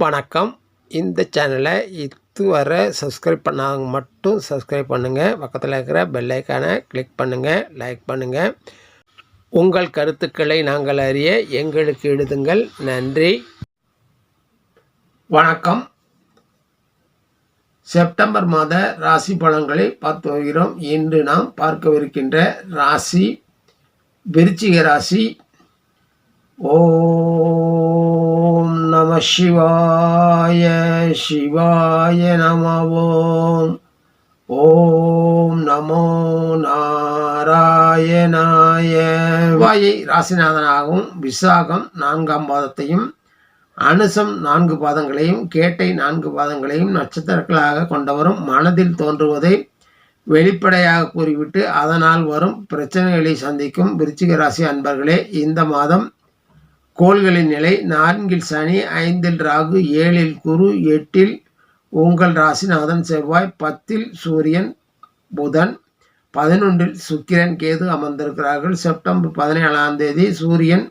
வணக்கம். இந்த சேனலை இதுவரை சப்ஸ்கிரைப் பண்ணாதவங்க மட்டும் சப்ஸ்கிரைப் பண்ணுங்கள். பக்கத்தில் இருக்கிற பெல் ஐக்கானை கிளிக் பண்ணுங்கள், லைக் பண்ணுங்கள். உங்கள் கருத்துக்களை நாங்கள் அறிய எங்களுக்கு எழுதுங்கள். நன்றி. வணக்கம். செப்டம்பர் மாத ராசி பலன்களை பார்த்து வருகிறோம். இன்று நாம் பார்க்கவிருக்கின்ற ராசி விருச்சிக ராசி. ஓம் நம சிவாய சிவாய நமவோம். ஓம் நமோ நாராயணாய. செவ்வாயை ராசிநாதனாகவும் விசாகம் 4ஆம் பாதத்தையும் அனுசம் 4 பாதங்களையும் கேட்டை 4 பாதங்களையும் நட்சத்திரங்களாக கொண்டவரும் மனதில் தோன்றுவதை வெளிப்படையாக கூறிவிட்டு அதனால் வரும் பிரச்சனைகளை சந்திக்கும் விருச்சிக ராசி அன்பர்களே, இந்த மாதம் கோள்களின் நிலை 4இல் சனி, 5இல் ராகு, 7இல் குரு, 8இல் உங்கள் ராசிநாதன் செவ்வாய், 10இல் சூரியன் புதன், 11இல் சுக்கிரன் கேது அமர்ந்திருக்கிறார்கள். செப்டம்பர் 17ஆம் தேதி சூரியன்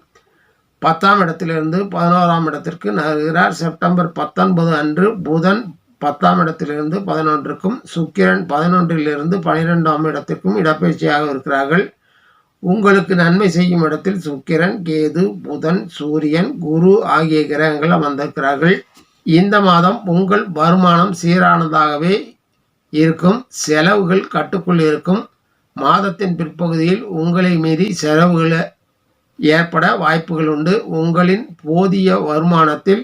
10ஆம் இடத்திலிருந்து 11ஆம் இடத்திற்கு நகர்கிறார். செப்டம்பர் 19 அன்று புதன் 10ஆம் இடத்திலிருந்து 11க்கும் சுக்கிரன் 11இலிருந்து 12ஆம் இடத்திற்கும் இடப்பெயர்ச்சியாக இருக்கிறார்கள். உங்களுக்கு நன்மை செய்யும் இடத்தில் சுக்கிரன், கேது, புதன், சூரியன், குரு ஆகிய கிரகங்கள் அமர்ந்திருக்கிறார்கள். இந்த மாதம் உங்கள் வருமானம் சீரானதாகவே இருக்கும். செலவுகள் கட்டுக்குள் இருக்கும். மாதத்தின் பிற்பகுதியில் உங்களை மீறி செலவுகள் ஏற்பட வாய்ப்புகள் உண்டு. உங்களின் போதிய வருமானத்தில்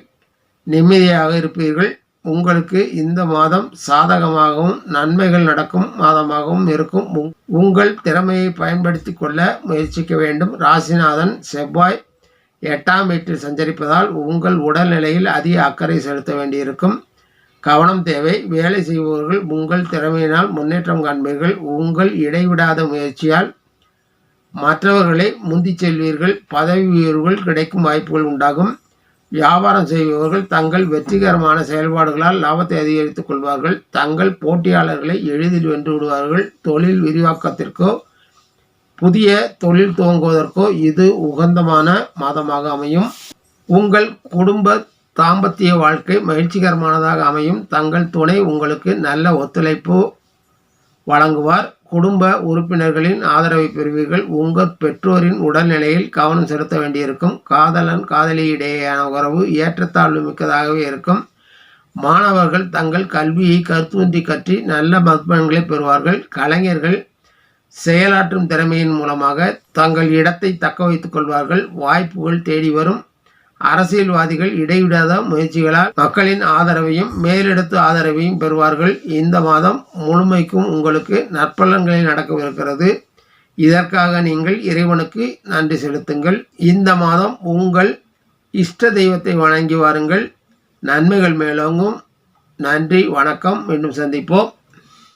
நிம்மதியாக இருப்பீர்கள். உங்களுக்கு இந்த மாதம் சாதகமாகவும் நன்மைகள் நடக்கும் மாதமாகவும் இருக்கும். உங்கள் திறமையை பயன்படுத்தி கொள்ள முயற்சிக்க வேண்டும். ராசிநாதன் செவ்வாய் 8ஆம் வீட்டில் சஞ்சரிப்பதால் உங்கள் உடல்நிலையில் அதிக அக்கறை செலுத்த வேண்டியிருக்கும். கவனம் தேவை. வேலை செய்பவர்கள் உங்கள் திறமையினால் முன்னேற்றம் காண்பீர்கள். உங்கள் இடைவிடாத முயற்சியால் மற்றவர்களை முந்திச் செல்வீர்கள். பதவி உயர்வுகள் கிடைக்கும் வாய்ப்புகள் உண்டாகும். வியாபாரம் செய்பவர்கள் தங்கள் வெற்றிகரமான செயல்பாடுகளால் லாபத்தை அதிகரித்துக் கொள்வார்கள். தங்கள் போட்டியாளர்களை எளிதில் வென்று விடுவார்கள். தொழில் விரிவாக்கத்திற்கோ புதிய தொழில் துவங்குவதற்கோ இது உகந்தமான மாதமாக அமையும். உங்கள் குடும்ப தாம்பத்திய வாழ்க்கை மகிழ்ச்சிகரமானதாக அமையும். தங்கள் துணை உங்களுக்கு நல்ல ஒத்துழைப்பு வழங்குவார். குடும்ப உறுப்பினர்களின் ஆதரவை பெறுவீர்கள். உங்கள் பெற்றோரின் உடல்நிலையில் கவனம் செலுத்த வேண்டியிருக்கும். காதலன் காதலி இடையேயான உறவு ஏற்றத்தாழ்வு மிக்கதாகவே இருக்கும். மாணவர்கள் தங்கள் கல்வியை கருத்தூன்றி கற்றி நல்ல மதிப்பெண்களை பெறுவார்கள். கலைஞர்கள் செயலாற்றும் திறமையின் மூலமாக தங்கள் இடத்தை தக்க வைத்துக் கொள்வார்கள். வாய்ப்புகள் தேடி வரும். அரசியல்வாதிகள் இடைவிடாத முயற்சிகளால் மக்களின் ஆதரவையும் மேலிடத்து ஆதரவையும் பெறுவார்கள். இந்த மாதம் முழுமைக்கும் உங்களுக்கு நற்பலன்களை நடக்கவிருக்கிறது. இதற்காக நீங்கள் இறைவனுக்கு நன்றி செலுத்துங்கள். இந்த மாதம் உங்கள் இஷ்ட தெய்வத்தை வணங்கி வாருங்கள். நன்மைகள் மேலோங்கும். நன்றி, வணக்கம். மீண்டும் சந்திப்போம்.